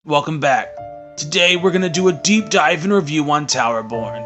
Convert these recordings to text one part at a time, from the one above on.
Welcome back. Today we're going to do a deep dive and review on Towerborne.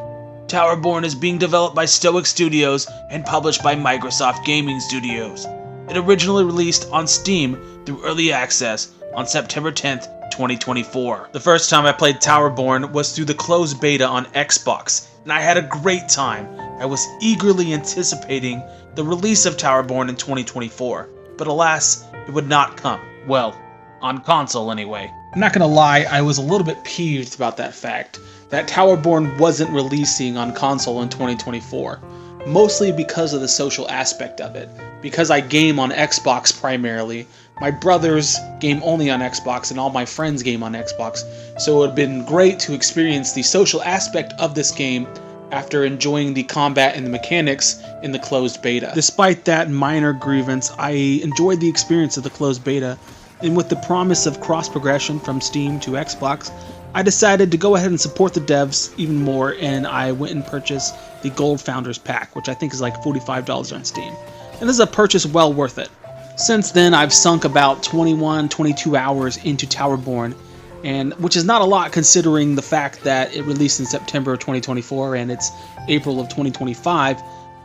Towerborne is being developed by Stoic Studios and published by Microsoft Gaming Studios. It originally released on Steam through Early Access on September 10th, 2024. The first time I played Towerborne was through the closed beta on Xbox, and I had a great time. I was eagerly anticipating the release of Towerborne in 2024, but alas, it would not come. Well, on console anyway. I'm not gonna lie, I was a little bit peeved about that fact, that Towerborne wasn't releasing on console in 2024. Mostly because of the social aspect of it. Because I game on Xbox primarily, my brothers game only on Xbox and all my friends game on Xbox, so it would have been great to experience the social aspect of this game after enjoying the combat and the mechanics in the closed beta. Despite that minor grievance, I enjoyed the experience of the closed beta, and with the promise of cross-progression from Steam to Xbox, I decided to go ahead and support the devs even more, and I went and purchased the Gold Founders Pack, which I think is like $45 on Steam. And this is a purchase well worth it. Since then, I've sunk about 22 hours into Towerborne, and which is not a lot considering the fact that it released in September of 2024 and it's April of 2025,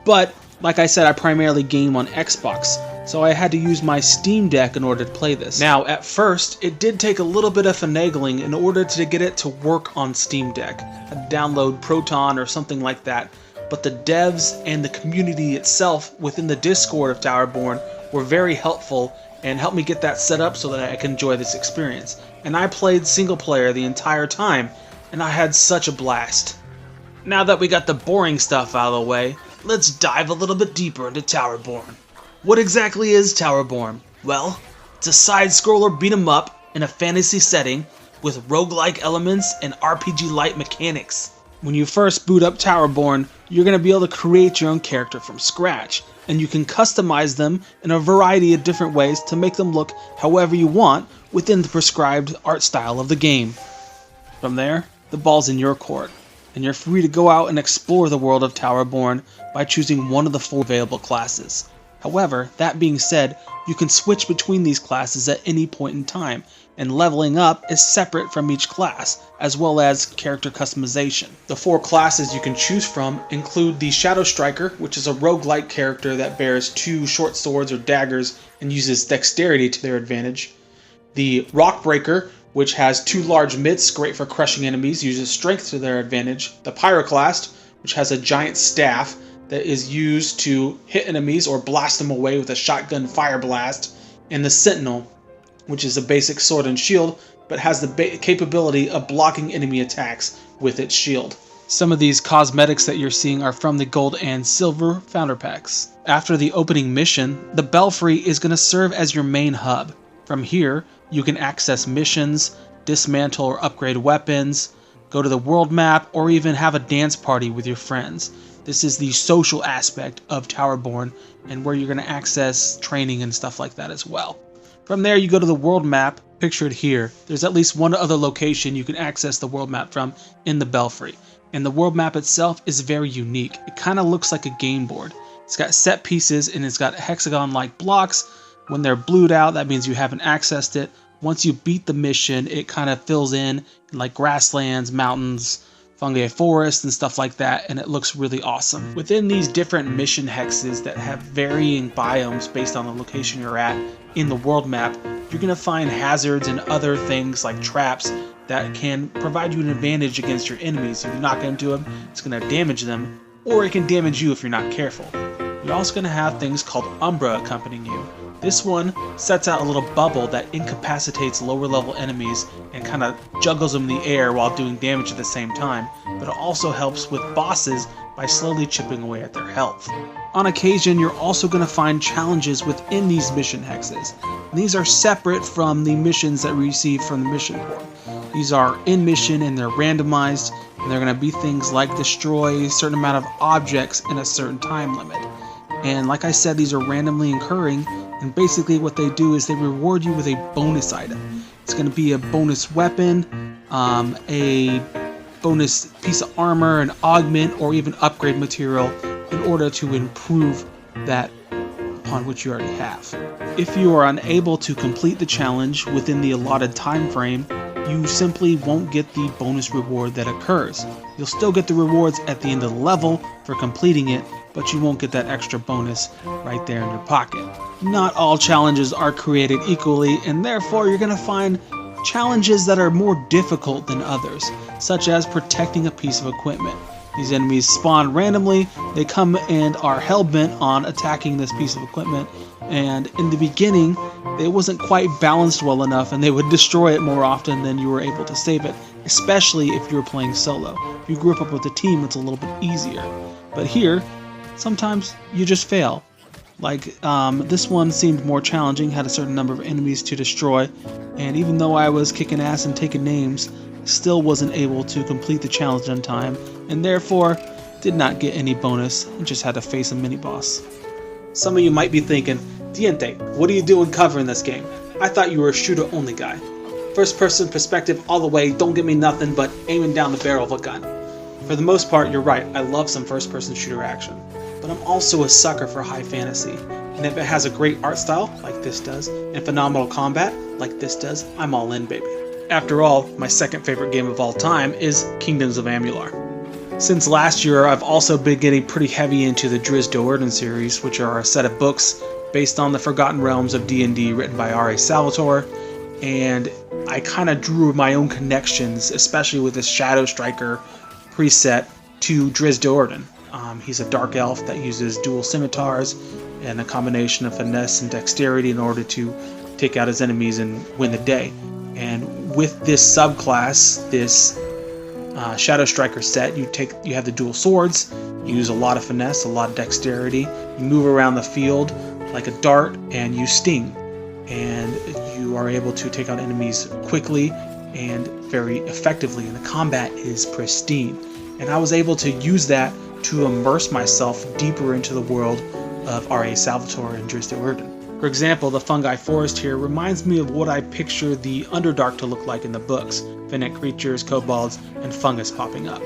but like I said, I primarily game on Xbox, so I had to use my Steam Deck in order to play this. Now, at first, it did take a little bit of finagling in order to get it to work on Steam Deck. I had to download Proton or something like that, but the devs and the community itself within the Discord of Towerborne were very helpful and helped me get that set up so that I could enjoy this experience. And I played single player the entire time, and I had such a blast. Now that we got the boring stuff out of the way, let's dive a little bit deeper into Towerborne. What exactly is Towerborne? Well, it's a side-scroller beat-em-up in a fantasy setting with roguelike elements and RPG-like mechanics. When you first boot up Towerborne, you're going to be able to create your own character from scratch, and you can customize them in a variety of different ways to make them look however you want within the prescribed art style of the game. From there, the ball's in your court, and you're free to go out and explore the world of Towerborne by choosing one of the 4 available classes. However, that being said, you can switch between these classes at any point in time, and leveling up is separate from each class, as well as character customization. The 4 classes you can choose from include the Shadow Striker, which is a roguelike character that bears 2 short swords or daggers and uses dexterity to their advantage. The Rock Breaker, which has 2 large mitts, great for crushing enemies, uses strength to their advantage. The Pyroclast, which has a giant staff that is used to hit enemies or blast them away with a shotgun fire blast. And the Sentinel, which is a basic sword and shield, but has the capability of blocking enemy attacks with its shield. Some of these cosmetics that you're seeing are from the Gold and Silver Founder Packs. After the opening mission, the Belfry is going to serve as your main hub. From here, you can access missions, dismantle or upgrade weapons, go to the world map, or even have a dance party with your friends. This is the social aspect of Towerborne, and where you're going to access training and stuff like that as well. From there, you go to the world map, pictured here. There's at least one other location you can access the world map from in the Belfry. And the world map itself is very unique. It kind of looks like a game board. It's got set pieces and it's got hexagon-like blocks. When they're blued out, that means you haven't accessed it. Once you beat the mission, it kind of fills in like grasslands, mountains, fungi forests, and stuff like that, and it looks really awesome. Within these different mission hexes that have varying biomes based on the location you're at in the world map, you're going to find hazards and other things like traps that can provide you an advantage against your enemies. If you knock into them, it's going to damage them, or it can damage you if you're not careful. You're also going to have things called Umbra accompanying you. This one sets out a little bubble that incapacitates lower level enemies and kind of juggles them in the air while doing damage at the same time, but it also helps with bosses by slowly chipping away at their health. On occasion, you're also going to find challenges within these mission hexes. And these are separate from the missions that we receive from the mission board. These are in mission and they're randomized, and they're going to be things like destroy a certain amount of objects in a certain time limit. And like I said, these are randomly occurring, and basically what they do is they reward you with a bonus item. It's going to be a bonus weapon, a bonus piece of armor, an augment, or even upgrade material in order to improve that upon which you already have. If you are unable to complete the challenge within the allotted time frame, you simply won't get the bonus reward that occurs. You'll still get the rewards at the end of the level for completing it, but you won't get that extra bonus right there in your pocket. Not all challenges are created equally, and therefore you're going to find challenges that are more difficult than others, such as protecting a piece of equipment. These enemies spawn randomly, they come and are hell-bent on attacking this piece of equipment, and in the beginning, it wasn't quite balanced well enough and they would destroy it more often than you were able to save it, especially if you were playing solo. If you grew up with a team, it's a little bit easier. But here, sometimes you just fail. Like, this one seemed more challenging, had a certain number of enemies to destroy, and even though I was kicking ass and taking names, still wasn't able to complete the challenge on time, and therefore did not get any bonus and just had to face a mini-boss. Some of you might be thinking, Diente, what are you doing covering this game? I thought you were a shooter-only guy. First-person perspective all the way, don't give me nothing but aiming down the barrel of a gun. For the most part, you're right, I love some first-person shooter action. But I'm also a sucker for high fantasy, and if it has a great art style, like this does, and phenomenal combat, like this does, I'm all in, baby. After all, my second favorite game of all time is Kingdoms of Amalur. Since last year, I've also been getting pretty heavy into the Drizzt Do'Urden series, which are a set of books based on the Forgotten Realms of D&D written by R.A. Salvatore, and I kind of drew my own connections, especially with this Shadow Striker preset, to Drizzt Do'Urden. He's a dark elf that uses dual scimitars and a combination of finesse and dexterity in order to take out his enemies and win the day. And with this subclass, this Shadow Striker set, you have the dual swords, you use a lot of finesse, a lot of dexterity, you move around the field like a dart, and you sting. And you are able to take out enemies quickly and very effectively, and the combat is pristine. And I was able to use that to immerse myself deeper into the world of R.A. Salvatore and Drizzt Do'Urden. For example, the fungi forest here reminds me of what I picture the Underdark to look like in the books, finite creatures, kobolds, and fungus popping up.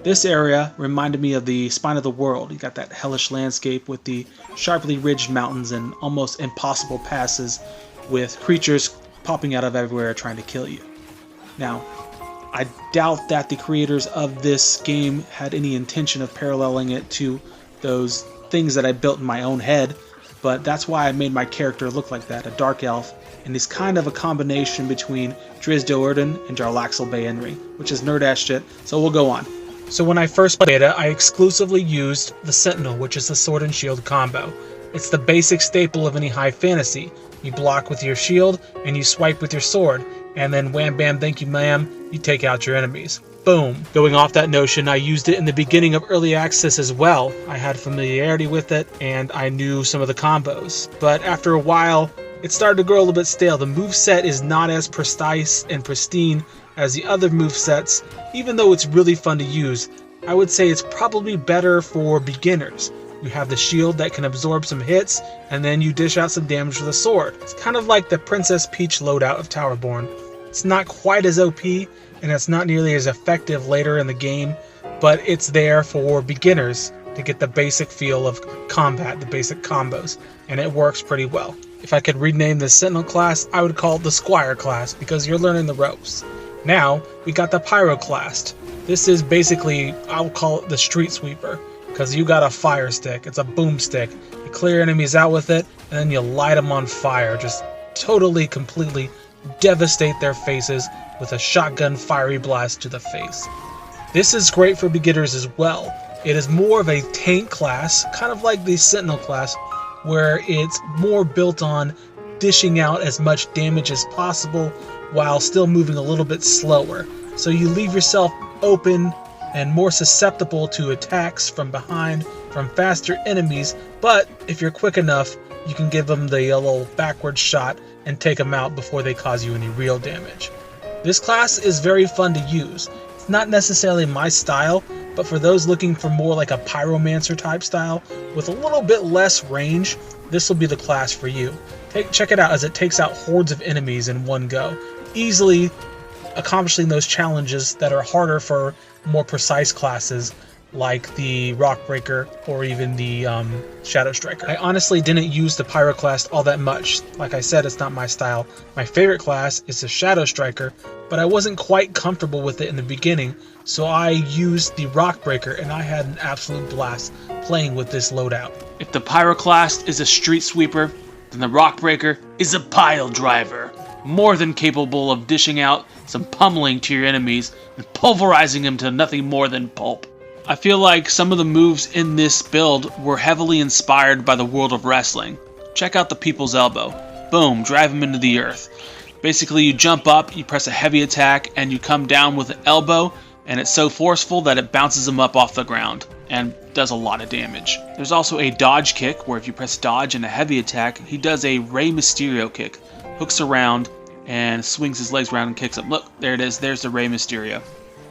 This area reminded me of the Spine of the World. You got that hellish landscape with the sharply ridged mountains and almost impossible passes with creatures popping out of everywhere trying to kill you. Now, I doubt that the creators of this game had any intention of paralleling it to those things that I built in my own head, but that's why I made my character look like that, a dark elf, and he's kind of a combination between Drizzt Do'Urden and Jarlaxle Baenri, which is nerd-ass shit, so we'll go on. So when I first played it, I exclusively used the Sentinel, which is the sword and shield combo. It's the basic staple of any high fantasy. You block with your shield, and you swipe with your sword, and then wham bam thank you ma'am, you take out your enemies. Boom. Going off that notion, I used it in the beginning of Early Access as well. I had familiarity with it, and I knew some of the combos. But after a while, it started to grow a little bit stale. The moveset is not as precise and pristine as the other movesets, even though it's really fun to use. I would say it's probably better for beginners. You have the shield that can absorb some hits, and then you dish out some damage with a sword. It's kind of like the Princess Peach loadout of Towerborne. It's not quite as OP, and it's not nearly as effective later in the game, but it's there for beginners to get the basic feel of combat, the basic combos, and it works pretty well. If I could rename the Sentinel class, I would call it the Squire class, because you're learning the ropes. Now, we got the Pyro class. This is basically, I'll call it the Street Sweeper, because you got a fire stick. It's a boomstick. You clear enemies out with it, and then you light them on fire. Just totally, completely devastate their faces with a shotgun fiery blast to the face. This is great for beginners as well. It is more of a tank class, kind of like the Sentinel class, where it's more built on dishing out as much damage as possible while still moving a little bit slower. So you leave yourself open and more susceptible to attacks from behind from faster enemies, but if you're quick enough, you can give them the little backward shot and take them out before they cause you any real damage. This class is very fun to use. It's not necessarily my style, but for those looking for more like a pyromancer type style with a little bit less range, this will be the class for you. Check it out as it takes out hordes of enemies in one go, easily accomplishing those challenges that are harder for more precise classes like the Rock Breaker or even the Shadow Striker. I honestly didn't use the Pyroclast all that much. Like I said, it's not my style. My favorite class is the Shadow Striker, but I wasn't quite comfortable with it in the beginning, so I used the Rock Breaker, and I had an absolute blast playing with this loadout. If the Pyroclast is a street sweeper, then the Rock Breaker is a pile driver, more than capable of dishing out some pummeling to your enemies and pulverizing them to nothing more than pulp. I feel like some of the moves in this build were heavily inspired by the world of wrestling. Check out the People's Elbow. Boom, drive him into the earth. Basically, you jump up, you press a heavy attack, and you come down with an elbow, and it's so forceful that it bounces him up off the ground and does a lot of damage. There's also a dodge kick, where if you press dodge and a heavy attack, he does a Rey Mysterio kick. Hooks around and swings his legs around and kicks up. Look, there it is. There's the Rey Mysterio.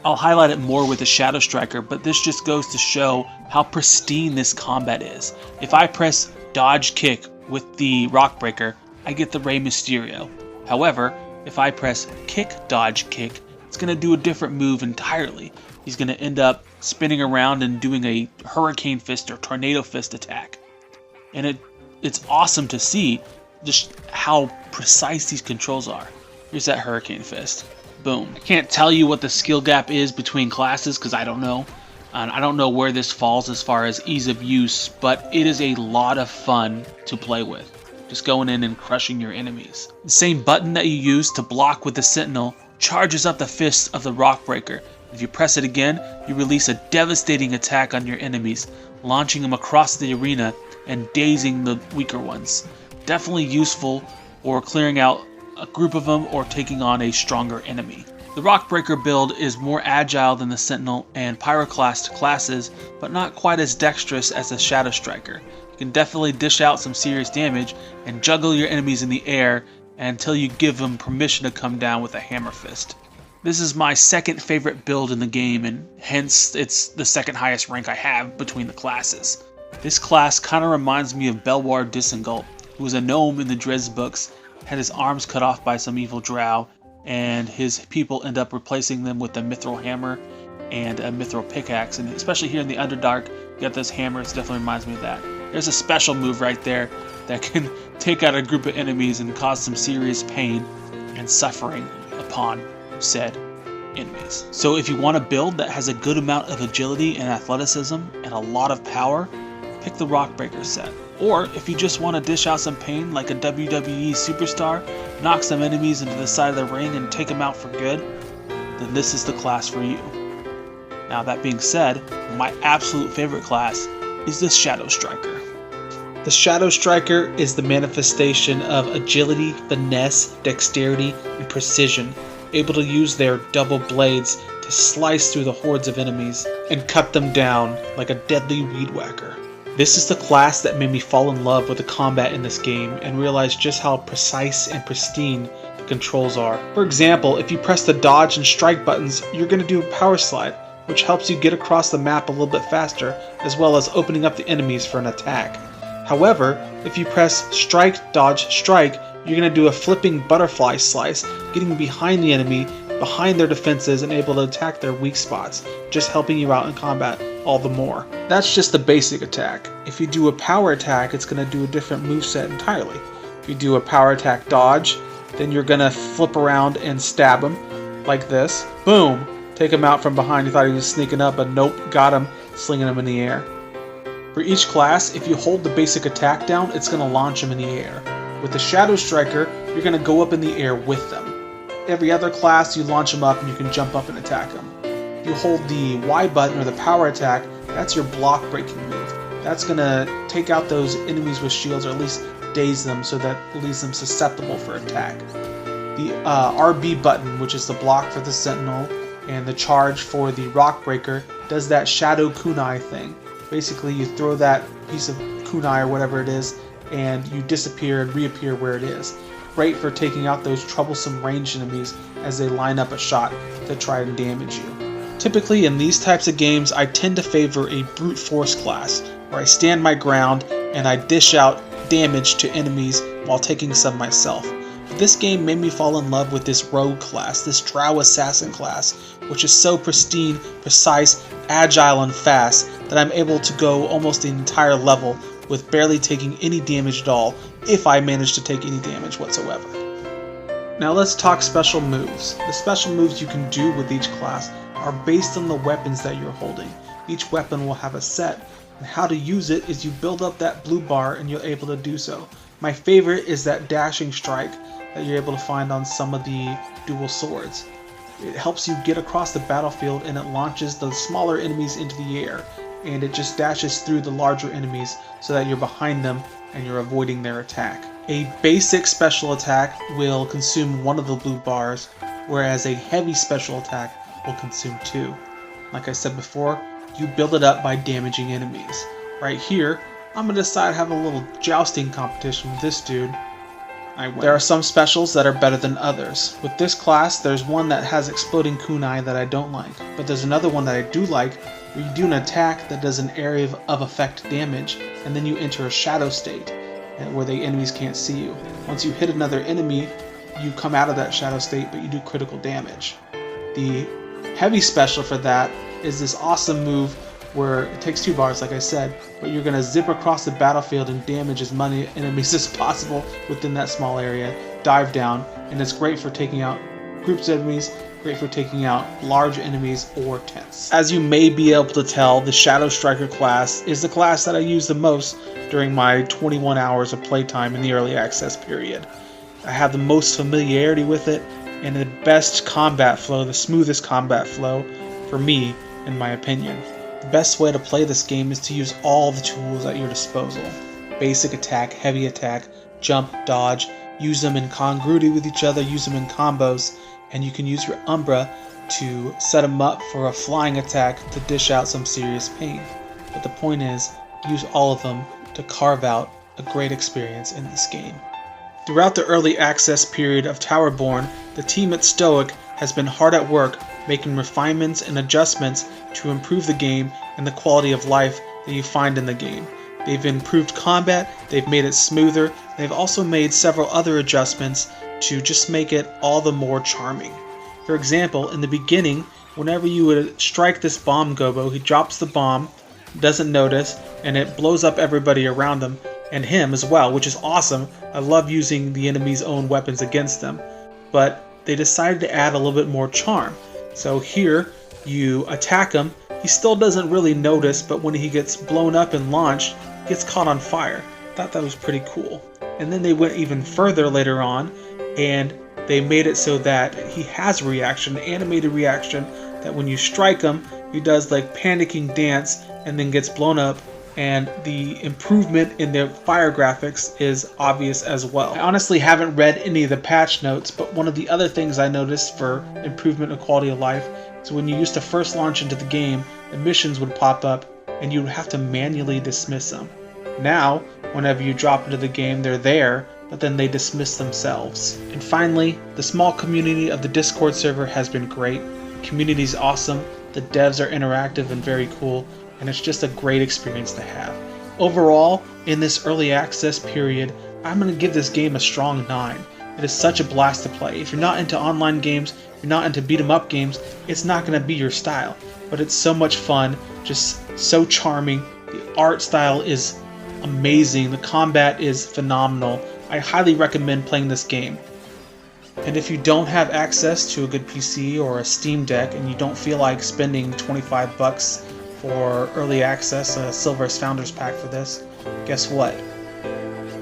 I'll highlight it more with the Shadow Striker, but this just goes to show how pristine this combat is. If I press dodge kick with the Rock Breaker, I get the Rey Mysterio. However, if I press kick dodge kick, it's going to do a different move entirely. He's going to end up spinning around and doing a Hurricane Fist or Tornado Fist attack. And it's awesome to see just how precise these controls are. Here's that Hurricane Fist. Boom. I can't tell you what the skill gap is between classes because I don't know. And I don't know where this falls as far as ease of use, but it is a lot of fun to play with. Just going in and crushing your enemies. The same button that you use to block with the Sentinel charges up the fists of the Rock Breaker. If you press it again, you release a devastating attack on your enemies, launching them across the arena and dazing the weaker ones. Definitely useful for clearing out a group of them or taking on a stronger enemy. The Rock Breaker build is more agile than the Sentinel and Pyroclast classes, but not quite as dexterous as the Shadow Striker. You can definitely dish out some serious damage and juggle your enemies in the air until you give them permission to come down with a Hammer Fist. This is my second favorite build in the game, and hence it's the second highest rank I have between the classes. This class kind of reminds me of Belwar Disengult, who was a gnome in the Dres books, had his arms cut off by some evil drow, and his people end up replacing them with a mithril hammer and a mithril pickaxe. And especially here in the Underdark, you got this hammer. It definitely reminds me of that. There's a special move right there that can take out a group of enemies and cause some serious pain and suffering upon said enemies. So if you want a build that has a good amount of agility and athleticism and a lot of power, pick the Rock Breaker set. Or if you just want to dish out some pain like a WWE superstar, knock some enemies into the side of the ring and take them out for good, then this is the class for you. Now that being said, my absolute favorite class is the Shadow Striker. The Shadow Striker is the manifestation of agility, finesse, dexterity, and precision, able to use their double blades to slice through the hordes of enemies and cut them down like a deadly weed whacker. This is the class that made me fall in love with the combat in this game and realize just how precise and pristine the controls are. For example, if you press the dodge and strike buttons, you're going to do a power slide, which helps you get across the map a little bit faster, as well as opening up the enemies for an attack. However, if you press strike, dodge, strike, you're going to do a flipping butterfly slice, getting behind the enemy, behind their defenses, and able to attack their weak spots, just helping you out in combat all the more. That's just the basic attack. If you do a power attack, it's going to do a different moveset entirely. If you do a power attack dodge, then you're going to flip around and stab him like this. Boom! Take him out from behind. You thought he was sneaking up, but nope, got him, slinging him in the air. For each class, if you hold the basic attack down, it's going to launch him in the air. With the Shadow Striker, you're going to go up in the air with them. Every other class, you launch them up and you can jump up and attack them. If you hold the Y button or the power attack, that's your block breaking move. That's going to take out those enemies with shields, or at least daze them so that it leaves them susceptible for attack. The RB button, which is the block for the Sentinel, and the charge for the Rock Breaker, does that Shadow Kunai thing. Basically, you throw that piece of kunai or whatever it is, and you disappear and reappear where it is. Great for taking out those troublesome ranged enemies as they line up a shot to try and damage you. Typically in these types of games, I tend to favor a brute force class, where I stand my ground and I dish out damage to enemies while taking some myself. This game made me fall in love with this rogue class, this drow assassin class, which is so pristine, precise, agile, and fast that I'm able to go almost the entire level with barely taking any damage at all, if I manage to take any damage whatsoever. Now let's talk special moves. The special moves you can do with each class are based on the weapons that you're holding. Each weapon will have a set, and how to use it is you build up that blue bar and you're able to do so. My favorite is that dashing strike that you're able to find on some of the dual swords. It helps you get across the battlefield and it launches the smaller enemies into the air, and it just dashes through the larger enemies so that you're behind them and you're avoiding their attack. A basic special attack will consume one of the blue bars, whereas a heavy special attack will consume two. Like I said before, you build it up by damaging enemies. Right here, I'm going to decide to have a little jousting competition with this dude. There are some specials that are better than others. With this class, there's one that has exploding kunai that I don't like, but there's another one that I do like, where you do an attack that does an area of effect damage, and then you enter a shadow state, where the enemies can't see you. Once you hit another enemy, you come out of that shadow state, but you do critical damage. The heavy special for that is this awesome move where it takes 2 bars, like I said, but you're going to zip across the battlefield and damage as many enemies as possible within that small area, dive down, and it's great for taking out groups of enemies, great for taking out large enemies or tents. As you may be able to tell, the Shadow Striker class is the class that I use the most during my 21 hours of playtime in the early access period. I have the most familiarity with it and the best combat flow, the smoothest combat flow for me, in my opinion. The best way to play this game is to use all the tools at your disposal. Basic attack, heavy attack, jump, dodge, use them in congruity with each other, use them in combos, and you can use your Umbra to set them up for a flying attack to dish out some serious pain. But the point is, use all of them to carve out a great experience in this game. Throughout the early access period of Towerborne, the team at Stoic has been hard at work making refinements and adjustments to improve the game and the quality of life that you find in the game. They've improved combat, they've made it smoother, they've also made several other adjustments to just make it all the more charming. For example, in the beginning, whenever you would strike this bomb gobo, he drops the bomb, doesn't notice, and it blows up everybody around him, and him as well, which is awesome. I love using the enemy's own weapons against them, but they decided to add a little bit more charm. So here, you attack him, he still doesn't really notice, but when he gets blown up and launched, he gets caught on fire. I thought that was pretty cool. And then they went even further later on, and they made it so that he has a reaction, an animated reaction, that when you strike him, he does like panicking dance and then gets blown up, and the improvement in the fire graphics is obvious as well. I honestly haven't read any of the patch notes, but one of the other things I noticed for improvement in quality of life is when you used to first launch into the game, the missions would pop up and you would have to manually dismiss them. Now, whenever you drop into the game, they're there, but then they dismiss themselves. And finally, the small community of the Discord server has been great. The community's awesome, the devs are interactive and very cool, and it's just a great experience to have. Overall, in this early access period, I'm going to give this game a strong 9. It is such a blast to play. If you're not into online games, if you're not into beat 'em up games, it's not going to be your style. But it's so much fun, just so charming. The art style is amazing. The combat is phenomenal. I highly recommend playing this game. And if you don't have access to a good PC or a Steam Deck and you don't feel like spending $25 for early access, a Silver's Founders Pack for this, guess what?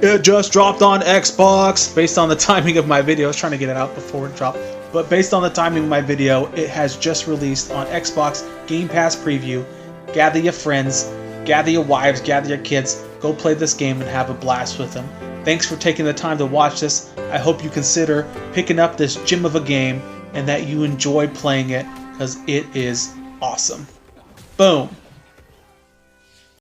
It just dropped on Xbox! Based on the timing of my video, I was trying to get it out before it dropped, but based on the timing of my video, it has just released on Xbox Gamepass Preview. Gather your friends, gather your wives, gather your kids, go play this game and have a blast with them. Thanks for taking the time to watch this. I hope you consider picking up this gem of a game and that you enjoy playing it, because it is awesome. Boom.